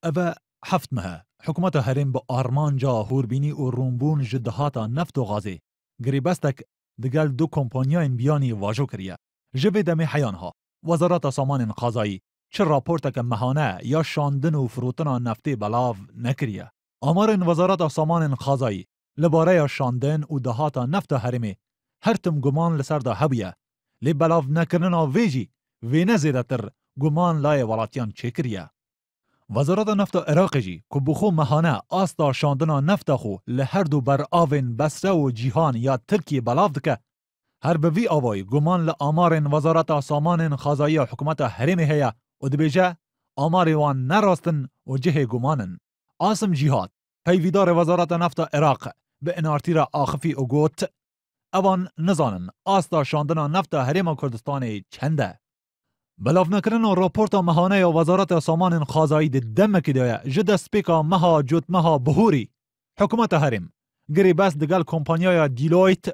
اوه هفت مه حکومت هرم با آرمانجا هوربینی و رومبون جدهاتا نفت و غازی گریبستک دگل دو کمپانیاین بیانی واجو کریه. جبه دمی حیانها وزارت سامان غذایی چه راپورتک مهانه یا شاندن و فروتن نفتی بلاو نکریه. آمار وزارت سامان غذایی لباره شاندن و دهاتا نفت هرمی هر تم گمان لسر ده هبیه. لی بلاو نکرنا ویجی وینه زیده تر گمان لای ولاتیان چه کریه. وزارت نفت عراق جی که بخو مهانه آستا شاندنا نفت خو لهر دو بر آوین بسره و جیهان یا ترکیه بلاو دکه. هر بوی آوای گمان لآمار وزارت سامان غذایی حکومت هرمی هیا و دبیجه آمار وان نراستن و جه گمانن. آسم جیهاد پیویدار وزارت نفت عراق به انارتی را آخفی و گوت اوان نزانن آستا شاندنا نفت هرم کردستان چنده. بلاف نکرن و راپورت مهانه یا وزارت سامان غذایی دمک دایه جد سپیکا مها جوت مها بهوری حکومت هرم گری بس دگل کمپانیای دیلویت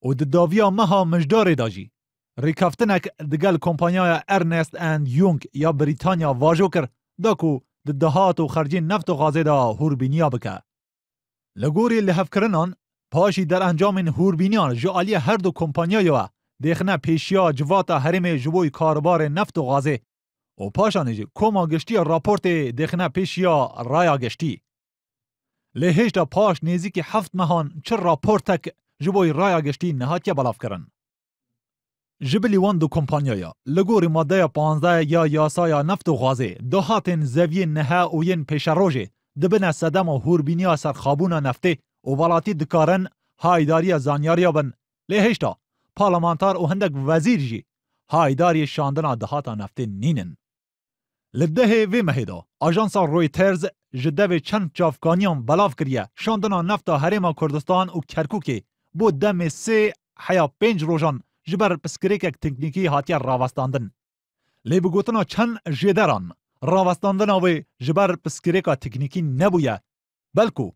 و داویا مها مجدار داجی ریکافتنک دگل کمپانیای ارنست اند یونگ یا بریتانیا واجو کر داکو دهات و خرجین نفت و غازه دا هوربینیا بکه. لگوری لحف کرنان پاشی در انجام هوربینیان جعالی هر دو کمپانیای دیخنه پیشیا جواتا هرم جوی کاربار نفت و غازه و پاشانجی کما گشتی راپورت دیخنه پیشیا رایا گشتی. لهشتا پاش نیزی که 7 مهان چه راپورتک جوی رایا گشتی نهاتیا بلاف کرن. جبلی وان دو کمپانیایا لگوری ماده 15 یا یاسایا نفت و غازه دهاتن زوی نها و ین پیش روژه دبنه صدم و هوربینیا سرخابون نفته و ولاتی دکارن هایداری زانیاریا بن. لهشتا پارلمانتار و هندک وزیر جی هایداری شاندنا دهاتا نفته نینن. لده وی مهدا آژانسا رویترز جدو چند چافگانیان بلاف کریه شاندنا نفتا هرم کردستان و کرکوکی بو دم 3 حیا 5 روزان جبر پسکریکک تکنیکی هاتیا راوستاندن. لی بگوتنا چند جدران راوستاندن آوی جبر پسکریکا تکنیکی نبویه بلکو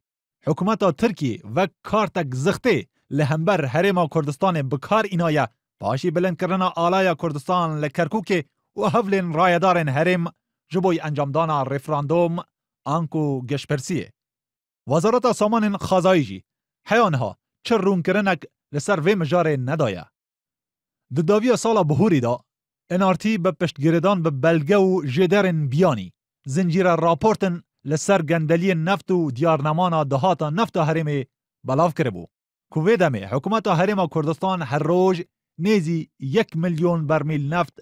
حکومتا ترکی و کارتک زخته لهمبر هرم کردستان بکار اینایه پاشی بلند کرنا آلایا کردستان لکرکوک و هفلین رایدارن هرم جبوی انجامدانا رفراندوم آنکو گشپرسیه. وزارت سامان غذایی جی حیانها چه رون کرنک لسر وی مجاره ندایه. داوی سالا بهوری دا انارتی به پشتگیردان به بلگه و جدرن بیانی زنجیر راپورتن لسر گندلی نفت و دیارنمانا دهاتا نفت هرم بلاف کربو. کوی دمه حکومت هرم کردستان هر روز نیزی 1 میلیون برمیل نفت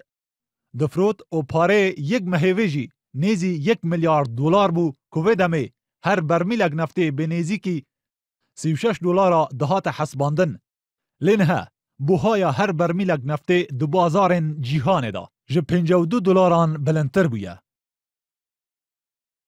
دفروت و پاره یک مهویجی نیزی 1 میلیارد دلار بو. کوی دمه هر برمیل نفته به نیزی کی 36 دلار دهات حسباندن. لینها بوهای هر برمیل نفته دو بازار جیهان دا ج 52 دلاران بلندتر بویه.